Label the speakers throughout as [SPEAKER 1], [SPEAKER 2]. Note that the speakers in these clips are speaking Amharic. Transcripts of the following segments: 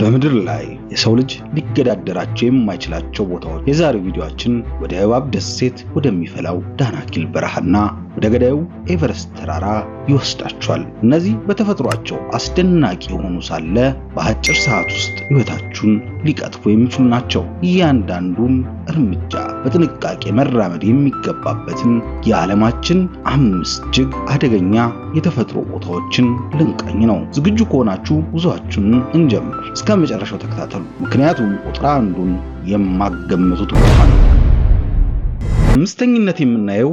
[SPEAKER 1] በምድር ላይ የሰው ልጅ ሊገዳደራቸው የማይችላቸው ቦታዎች። የዛሬው ቪዲዮአችን ወደ እባብ ደሴት ወደሚፈላው ዳናኪል በረሃና ወደ ገዳዩ ኤቨረስት ተራራ ይወስዳችኋል። እነዚህ በተፈጥሯቸው አስደናቂ የሆኑ ሳለ በአጭር ሰዓት ውስጥ ሕይወታችሁን ሊቀጥፉ የሚችሉ ናቸው። እያንዳንዱን እርምጃ በጥንቃቄ መራመድ የሚገባበትን የዓለማችን 5 እጅግ አደገኛ የተፈጥሮ ቦታዎችን ልንቃኝ ነው። ዝግጁ ከሆናችሁ ጉዟችሁን እንጀምር። እስከ መጨረሻው ተከታተሉ፣ ምክንያቱም ቁጥር 1ን የማገምቱት ቦታ ነው። አምስተኝነት የምናየው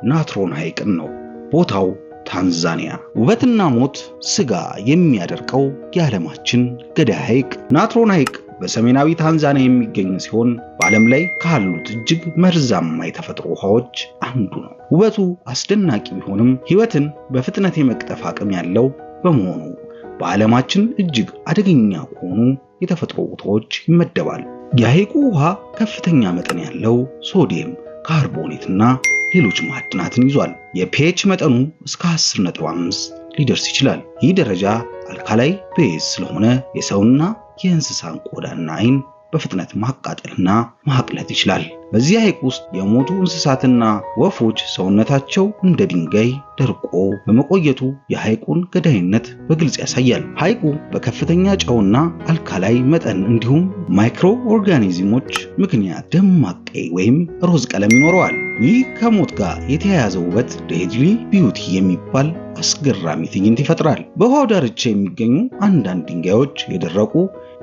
[SPEAKER 1] ናትሮን ሐይቅን ነው። ቦታው ታንዛኒያ። ውበትና ሞት ስጋ የሚያደርቀው የዓለማችን ገዳይ ሐይቅ ናትሮን ሐይቅ በሰሜናዊ ታንዛኒያ የሚገኝ ሲሆን በዓለም ላይ ካሉት እጅግ መርዛማ የተፈጥሮ ውሃዎች አንዱ ነው። ውበቱ አስደናቂ ቢሆንም ሕይወትን በፍጥነት የመቅጠፍ አቅም ያለው በመሆኑ በዓለማችን እጅግ አደገኛ ከሆኑ የተፈጥሮ ቦታዎች ይመደባል። የሐይቁ ውሃ ከፍተኛ መጠን ያለው ሶዲየም ካርቦኔትና ሌሎች ማዕድናትን ይዟል። የፒኤች መጠኑ እስከ 10.5 ሊደርስ ይችላል። ይህ ደረጃ አልካላይ ፒኤች ስለሆነ የሰውና የእንስሳን ቆዳና ዓይን በፍጥነት ማቃጠልና ማቅለጥ ይችላል። በዚህ ሐይቅ ውስጥ የሞቱ እንስሳትና ወፎች ሰውነታቸው እንደ ድንጋይ ደርቆ በመቆየቱ የሐይቁን ገዳይነት በግልጽ ያሳያል። ሐይቁ በከፍተኛ ጨውና አልካላይ መጠን እንዲሁም ማይክሮ ኦርጋኒዝሞች ምክንያት ደማቅ ቀይ ወይም ሮዝ ቀለም ይኖረዋል። ይህ ከሞት ጋር የተያያዘ ውበት ዴድሊ ቢዩቲ የሚባል አስገራሚ ትዕይንት ይፈጥራል። በውሃው ዳርቻ የሚገኙ አንዳንድ ድንጋዮች የደረቁ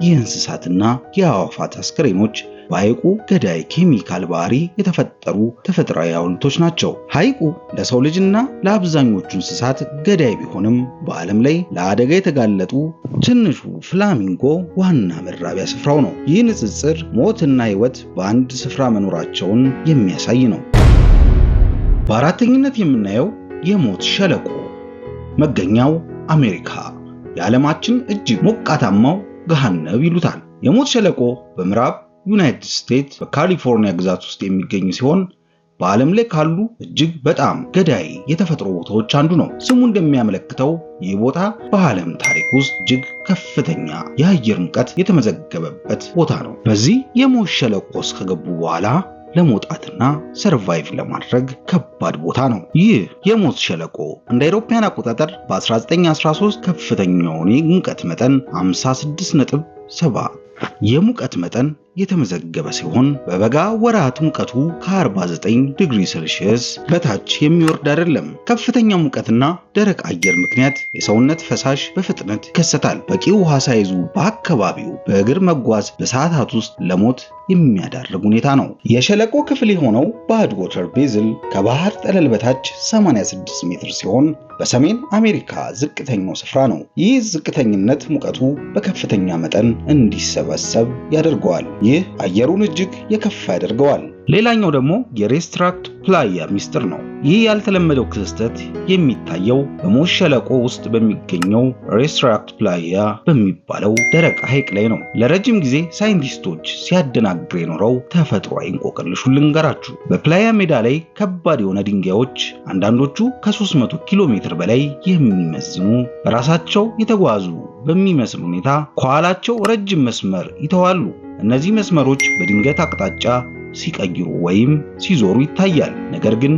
[SPEAKER 1] የእንስሳትና የአዕዋፋት አስክሬኖች በሐይቁ ገዳይ ኬሚካል ባህሪ የተፈጠሩ ተፈጥሯዊ ሐውልቶች ናቸው። ሐይቁ ለሰው ልጅና ለአብዛኞቹ እንስሳት ገዳይ ቢሆንም በዓለም ላይ ለአደጋ የተጋለጡ ትንሹ ፍላሚንጎ ዋና መራቢያ ስፍራው ነው። ይህ ንጽጽር ሞትና ሕይወት በአንድ ስፍራ መኖራቸውን የሚያሳይ ነው። በአራተኝነት የምናየው የሞት ሸለቆ መገኛው አሜሪካ። የዓለማችን እጅግ ሞቃታማው ገሃነብ ይሉታል። የሞት ሸለቆ በምዕራብ ዩናይትድ ስቴትስ በካሊፎርኒያ ግዛት ውስጥ የሚገኝ ሲሆን በዓለም ላይ ካሉ እጅግ በጣም ገዳይ የተፈጥሮ ቦታዎች አንዱ ነው። ስሙ እንደሚያመለክተው ይህ ቦታ በዓለም ታሪክ ውስጥ እጅግ ከፍተኛ የአየር ሙቀት የተመዘገበበት ቦታ ነው። በዚህ የሞት ሸለቆ ውስጥ ከገቡ በኋላ ለመውጣትና ሰርቫይቭ ለማድረግ ከባድ ቦታ ነው። ይህ የሞት ሸለቆ እንደ አውሮፓውያን አቆጣጠር በ1913 ከፍተኛውን የሙቀት መጠን 56.7 የሙቀት መጠን የተመዘገበ ሲሆን በበጋ ወራት ሙቀቱ ከ49 ዲግሪ ሴልሺየስ በታች የሚወርድ አይደለም። ከፍተኛ ሙቀትና ደረቅ አየር ምክንያት የሰውነት ፈሳሽ በፍጥነት ይከሰታል። በቂ ውሃ ሳይዙ በአካባቢው በእግር መጓዝ በሰዓታት ውስጥ ለሞት የሚያዳርግ ሁኔታ ነው። የሸለቆ ክፍል የሆነው ባድ ዋተር ቤዝል ከባህር ጠለል በታች 86 ሜትር ሲሆን በሰሜን አሜሪካ ዝቅተኛው ስፍራ ነው። ይህ ዝቅተኝነት ሙቀቱ በከፍተኛ መጠን እንዲሰበሰብ ያደርገዋል። ይህ አየሩን እጅግ የከፋ ያደርገዋል። ሌላኛው ደግሞ የሬስትራክት ፕላያ ሚስጥር ነው። ይህ ያልተለመደው ክስተት የሚታየው በሞት ሸለቆ ውስጥ በሚገኘው ሬስትራክት ፕላያ በሚባለው ደረቅ ሐይቅ ላይ ነው። ለረጅም ጊዜ ሳይንቲስቶች ሲያደናግር የኖረው ተፈጥሯዊ እንቆቅልሹን ልንገራችሁ። በፕላያ ሜዳ ላይ ከባድ የሆነ ድንጋዮች አንዳንዶቹ ከ300 ኪሎ ሜትር በላይ የሚመዝኑ በራሳቸው የተጓዙ በሚመስል ሁኔታ ከኋላቸው ረጅም መስመር ይተዋሉ። እነዚህ መስመሮች በድንገት አቅጣጫ ሲቀይሩ ወይም ሲዞሩ ይታያል። ነገር ግን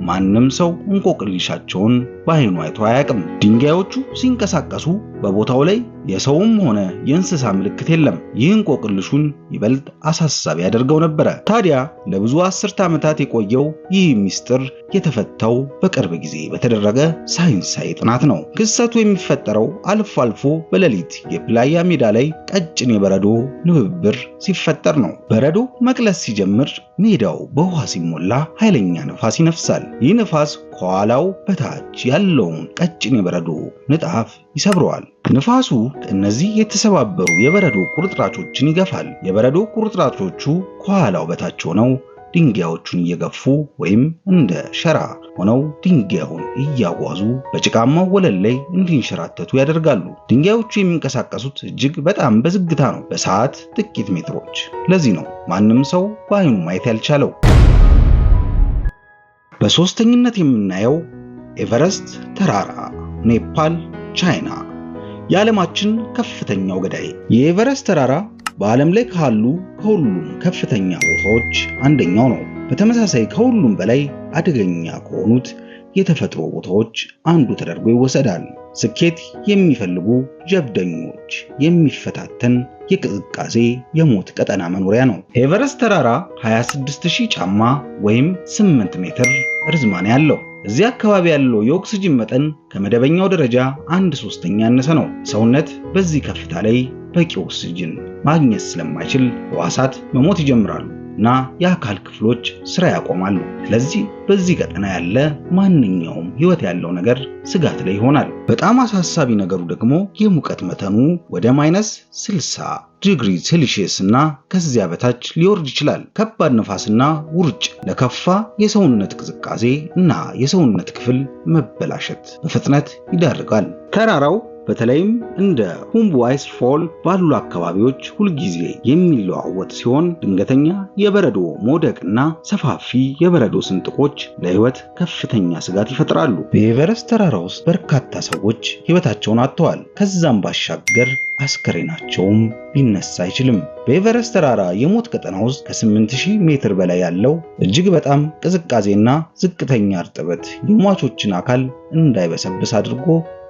[SPEAKER 1] ማንም ሰው እንቆቅልሻቸውን በዓይኑ አይቶ አያውቅም። ድንጋዮቹ ሲንቀሳቀሱ በቦታው ላይ የሰውም ሆነ የእንስሳ ምልክት የለም። ይህ እንቆቅልሹን ይበልጥ አሳሳቢ ያደርገው ነበረ። ታዲያ ለብዙ አስርት ዓመታት የቆየው ይህ ሚስጥር የተፈታው በቅርብ ጊዜ በተደረገ ሳይንሳዊ ጥናት ነው። ክስተቱ የሚፈጠረው አልፎ አልፎ በሌሊት የፕላያ ሜዳ ላይ ቀጭን የበረዶ ንብብር ሲፈጠር ነው። በረዶ መቅለስ ሲጀምር ሜዳው በውሃ ሲሞላ ኃይለኛ ነፋስ ይነፍሳል። ይህ ነፋስ ከኋላው በታች ያለውን ቀጭን የበረዶ ንጣፍ ይሰብረዋል። ንፋሱ እነዚህ የተሰባበሩ የበረዶ ቁርጥራጮችን ይገፋል። የበረዶ ቁርጥራጮቹ ከኋላው በታች ሆነው ድንጋዮቹን እየገፉ ወይም እንደ ሸራ ሆነው ድንጋዩን እያጓዙ በጭቃማው ወለል ላይ እንዲንሸራተቱ ያደርጋሉ። ድንጋዮቹ የሚንቀሳቀሱት እጅግ በጣም በዝግታ ነው፣ በሰዓት ጥቂት ሜትሮች። ለዚህ ነው ማንም ሰው በዓይኑ ማየት ያልቻለው። በሶስተኝነት የምናየው ኤቨረስት ተራራ ኔፓል፣ ቻይና። የዓለማችን ከፍተኛው ገዳይ የኤቨረስት ተራራ በዓለም ላይ ካሉ ከሁሉም ከፍተኛ ቦታዎች አንደኛው ነው። በተመሳሳይ ከሁሉም በላይ አደገኛ ከሆኑት የተፈጥሮ ቦታዎች አንዱ ተደርጎ ይወሰዳል። ስኬት የሚፈልጉ ጀብደኞች የሚፈታተን የቅዝቃዜ የሞት ቀጠና መኖሪያ ነው። ኤቨረስት ተራራ 26000 ጫማ ወይም 8 ሜትር ርዝማኔ አለው። እዚህ አካባቢ ያለው የኦክሲጅን መጠን ከመደበኛው ደረጃ 1/3 ያነሰ ነው። ሰውነት በዚህ ከፍታ ላይ በቂ ኦክሲጅን ማግኘት ስለማይችል ሕዋሳት መሞት ይጀምራሉ እና የአካል ክፍሎች ስራ ያቆማሉ። ስለዚህ በዚህ ቀጠና ያለ ማንኛውም ህይወት ያለው ነገር ስጋት ላይ ይሆናል። በጣም አሳሳቢ ነገሩ ደግሞ የሙቀት መጠኑ ወደ -60 ዲግሪ ሴልሺየስ እና ከዚያ በታች ሊወርድ ይችላል። ከባድ ነፋስና ውርጭ ለከፋ የሰውነት ቅዝቃዜ እና የሰውነት ክፍል መበላሸት በፍጥነት ይዳርጋል። ተራራው በተለይም እንደ ሁምቦ አይስ ፎል ባሉ አካባቢዎች ሁልጊዜ የሚለዋወጥ ሲሆን ድንገተኛ የበረዶ መውደቅና ሰፋፊ የበረዶ ስንጥቆች ለህይወት ከፍተኛ ስጋት ይፈጥራሉ። በኤቨረስት ተራራ ውስጥ በርካታ ሰዎች ህይወታቸውን አጥተዋል። ከዛም ባሻገር አስከሬናቸውም ሊነሳ አይችልም። በኤቨረስት ተራራ የሞት ቀጠና ውስጥ ከ8000 ሜትር በላይ ያለው እጅግ በጣም ቅዝቃዜና ዝቅተኛ እርጥበት የሟቾችን አካል እንዳይበሰብስ አድርጎ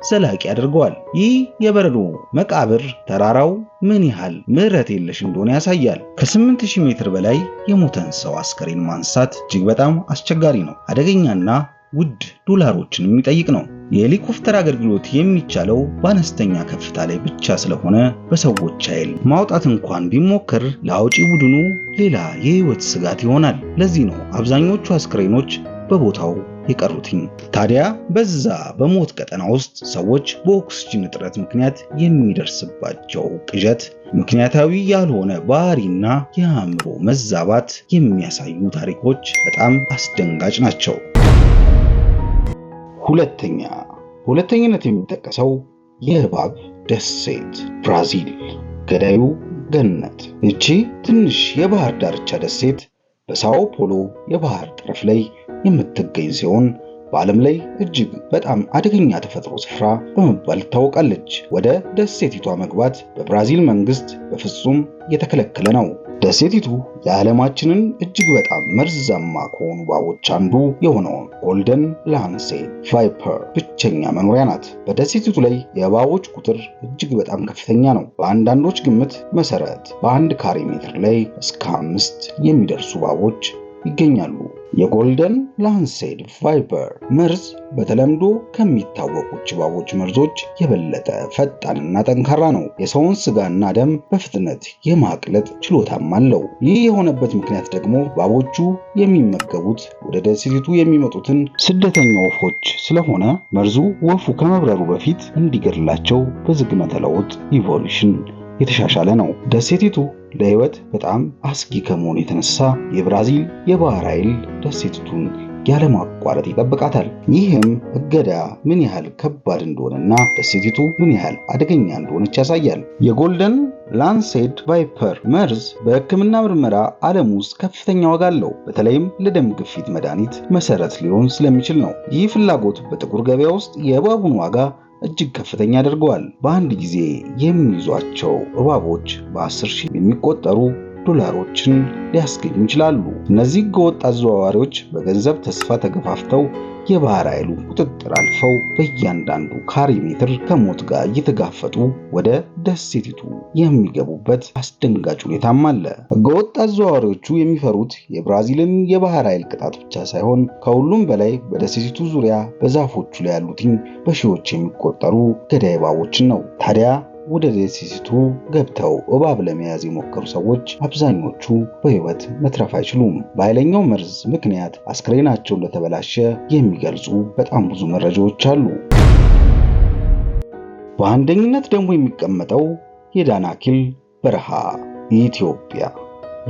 [SPEAKER 1] ዘላቂ ያደርገዋል። ይህ የበረዶ መቃብር ተራራው ምን ያህል ምሕረት የለሽ እንደሆነ ያሳያል። ከ8000 ሜትር በላይ የሞተን ሰው አስከሬን ማንሳት እጅግ በጣም አስቸጋሪ ነው። አደገኛና ውድ ዶላሮችን የሚጠይቅ ነው። የሄሊኮፕተር አገልግሎት የሚቻለው በአነስተኛ ከፍታ ላይ ብቻ ስለሆነ በሰዎች ኃይል ማውጣት እንኳን ቢሞከር ለአውጪ ቡድኑ ሌላ የህይወት ስጋት ይሆናል። ለዚህ ነው አብዛኞቹ አስከሬኖች በቦታው የቀሩትኝ። ታዲያ በዛ በሞት ቀጠና ውስጥ ሰዎች በኦክሲጅን እጥረት ምክንያት የሚደርስባቸው ቅዠት፣ ምክንያታዊ ያልሆነ ባህሪና የአእምሮ መዛባት የሚያሳዩ ታሪኮች በጣም አስደንጋጭ ናቸው። ሁለተኝነት የሚጠቀሰው የእባብ ደሴት ብራዚል፣ ገዳዩ ገነት። እቺ ትንሽ የባህር ዳርቻ ደሴት በሳኦ ፖሎ የባህር ጠረፍ ላይ የምትገኝ ሲሆን በዓለም ላይ እጅግ በጣም አደገኛ ተፈጥሮ ስፍራ በመባል ትታወቃለች። ወደ ደሴቲቷ መግባት በብራዚል መንግስት በፍጹም የተከለከለ ነው። ደሴቲቱ የዓለማችንን እጅግ በጣም መርዛማ ከሆኑ እባቦች አንዱ የሆነውን ጎልደን ላንሴት ቫይፐር ብቸኛ መኖሪያ ናት። በደሴቲቱ ላይ የእባቦች ቁጥር እጅግ በጣም ከፍተኛ ነው። በአንዳንዶች ግምት መሰረት በ1 ካሬ ሜትር ላይ እስከ 5 የሚደርሱ እባቦች ይገኛሉ። የጎልደን ላንሴት ቫይፐር መርዝ በተለምዶ ከሚታወቁት እባቦች መርዞች የበለጠ ፈጣንና ጠንካራ ነው። የሰውን ስጋና ደም በፍጥነት የማቅለጥ ችሎታም አለው። ይህ የሆነበት ምክንያት ደግሞ እባቦቹ የሚመገቡት ወደ ደሴቲቱ የሚመጡትን ስደተኛ ወፎች ስለሆነ መርዙ ወፉ ከመብረሩ በፊት እንዲገድላቸው በዝግመተ ለውጥ ኢቮሉሽን የተሻሻለ ነው። ደሴቲቱ ለህይወት በጣም አስጊ ከመሆኑ የተነሳ የብራዚል የባህር ኃይል ደሴቲቱን ያለማቋረጥ ይጠብቃታል። ይህም እገዳ ምን ያህል ከባድ እንደሆነና ደሴቲቱ ምን ያህል አደገኛ እንደሆነች ያሳያል። የጎልደን ላንሴት ቫይፐር መርዝ በሕክምና ምርመራ ዓለም ውስጥ ከፍተኛ ዋጋ አለው። በተለይም ለደም ግፊት መድኃኒት መሰረት ሊሆን ስለሚችል ነው። ይህ ፍላጎት በጥቁር ገበያ ውስጥ የእባቡን ዋጋ እጅግ ከፍተኛ ያደርገዋል። በአንድ ጊዜ የሚይዟቸው እባቦች በ10,000 የሚቆጠሩ ዶላሮችን ሊያስገኙ ይችላሉ። እነዚህ ህገወጥ አዘዋዋሪዎች በገንዘብ ተስፋ ተገፋፍተው የባህር ኃይሉን ቁጥጥር አልፈው በእያንዳንዱ ካሬ ሜትር ከሞት ጋር እየተጋፈጡ ወደ ደሴቲቱ የሚገቡበት አስደንጋጭ ሁኔታም አለ። ህገወጥ አዘዋዋሪዎቹ የሚፈሩት የብራዚልን የባህር ኃይል ቅጣት ብቻ ሳይሆን ከሁሉም በላይ በደሴቲቱ ዙሪያ በዛፎቹ ላይ ያሉትን በሺዎች የሚቆጠሩ ገዳይ እባቦችን ነው። ታዲያ ወደ ደሴቲቱ ገብተው እባብ ለመያዝ የሞከሩ ሰዎች አብዛኞቹ በህይወት መትረፍ አይችሉም። በኃይለኛው መርዝ ምክንያት አስክሬናቸው እንደተበላሸ የሚገልጹ በጣም ብዙ መረጃዎች አሉ። በአንደኝነት ደግሞ የሚቀመጠው የዳናኪል በረሃ ኢትዮጵያ፣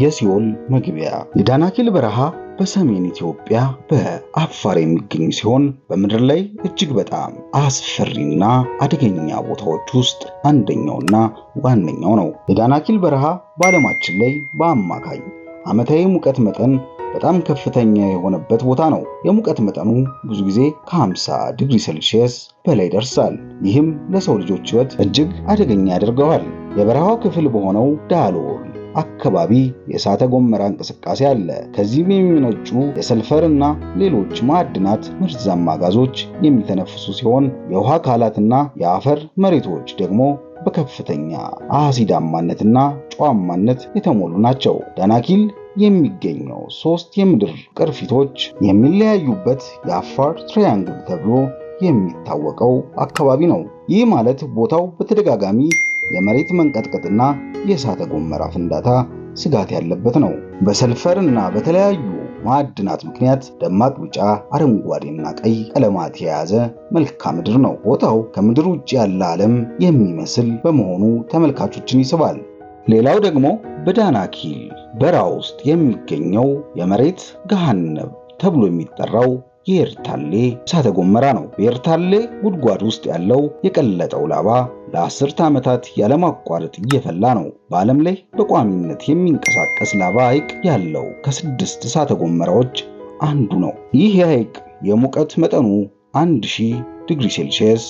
[SPEAKER 1] የሲኦል መግቢያ። የዳናኪል በረሃ በሰሜን ኢትዮጵያ በአፋር የሚገኝ ሲሆን በምድር ላይ እጅግ በጣም አስፈሪና አደገኛ ቦታዎች ውስጥ አንደኛውና ዋነኛው ነው። የዳናኪል በረሃ በዓለማችን ላይ በአማካኝ ዓመታዊ ሙቀት መጠን በጣም ከፍተኛ የሆነበት ቦታ ነው። የሙቀት መጠኑ ብዙ ጊዜ ከ50 ዲግሪ ሴልሺየስ በላይ ይደርሳል። ይህም ለሰው ልጆች ሕይወት እጅግ አደገኛ ያደርገዋል። የበረሃው ክፍል በሆነው ዳሎል አካባቢ የእሳተ ገሞራ እንቅስቃሴ አለ። ከዚህም የሚመነጩ የሰልፈርና ሌሎች ማዕድናት መርዛማ ጋዞች የሚተነፍሱ ሲሆን የውሃ አካላትና የአፈር መሬቶች ደግሞ በከፍተኛ አሲዳማነትና ጨዋማነት የተሞሉ ናቸው። ዳናኪል የሚገኘው 3 የምድር ቅርፊቶች የሚለያዩበት የአፋር ትራያንግል ተብሎ የሚታወቀው አካባቢ ነው። ይህ ማለት ቦታው በተደጋጋሚ የመሬት መንቀጥቀጥና የእሳተ ገሞራ ፍንዳታ ስጋት ያለበት ነው። በሰልፈርና በተለያዩ ማዕድናት ምክንያት ደማቅ ቢጫ፣ አረንጓዴና ቀይ ቀለማት የያዘ መልክዓ ምድር ነው። ቦታው ከምድር ውጭ ያለ ዓለም የሚመስል በመሆኑ ተመልካቾችን ይስባል። ሌላው ደግሞ በዳናኪል በረሃ ውስጥ የሚገኘው የመሬት ገሃነብ ተብሎ የሚጠራው የኤርታሌ እሳተ ገሞራ ነው። በኤርታሌ ጉድጓድ ውስጥ ያለው የቀለጠው ላቫ ለ10 ዓመታት ያለማቋረጥ እየፈላ ነው። በዓለም ላይ በቋሚነት የሚንቀሳቀስ ላቫ ሐይቅ ያለው ከ6 እሳተ ገሞራዎች አንዱ ነው። ይህ ሐይቅ የሙቀት መጠኑ 1000 ዲግሪ ሴልሺየስ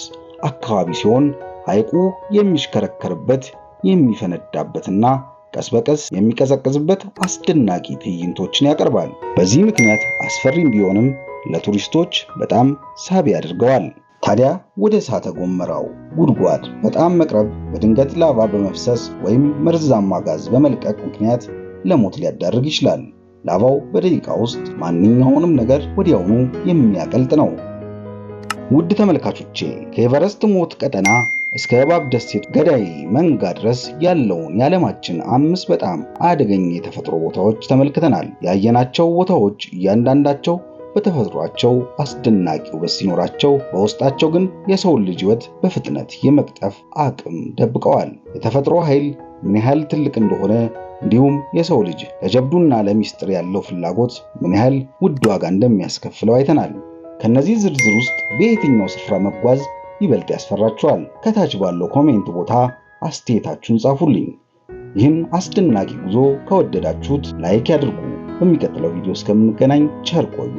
[SPEAKER 1] አካባቢ ሲሆን ሐይቁ የሚሽከረከርበት የሚፈነዳበትና ቀስ በቀስ የሚቀዘቅዝበት አስደናቂ ትዕይንቶችን ያቀርባል። በዚህ ምክንያት አስፈሪም ቢሆንም ለቱሪስቶች በጣም ሳቢ ያደርገዋል። ታዲያ ወደ እሳተ ገሞራው ጉድጓድ በጣም መቅረብ በድንገት ላቫ በመፍሰስ ወይም መርዛማ ጋዝ በመልቀቅ ምክንያት ለሞት ሊያዳርግ ይችላል። ላቫው በደቂቃ ውስጥ ማንኛውንም ነገር ወዲያውኑ የሚያቀልጥ ነው። ውድ ተመልካቾቼ ከኤቨረስት ሞት ቀጠና እስከ እባብ ደሴት ገዳይ መንጋ ድረስ ያለውን የዓለማችን 5 በጣም አደገኛ የተፈጥሮ ቦታዎች ተመልክተናል። ያየናቸው ቦታዎች እያንዳንዳቸው በተፈጥሯቸው አስደናቂ ውበት ሲኖራቸው በውስጣቸው ግን የሰውን ልጅ ሕይወት በፍጥነት የመቅጠፍ አቅም ደብቀዋል። የተፈጥሮ ኃይል ምን ያህል ትልቅ እንደሆነ እንዲሁም የሰው ልጅ ለጀብዱና ለሚስጥር ያለው ፍላጎት ምን ያህል ውድ ዋጋ እንደሚያስከፍለው አይተናል። ከነዚህ ዝርዝር ውስጥ በየትኛው ስፍራ መጓዝ ይበልጥ ያስፈራችኋል? ከታች ባለው ኮሜንት ቦታ አስተያየታችሁን ጻፉልኝ። ይህን አስደናቂ ጉዞ ከወደዳችሁት ላይክ ያድርጉ። በሚቀጥለው ቪዲዮ እስከምንገናኝ ቸር ቆዩ።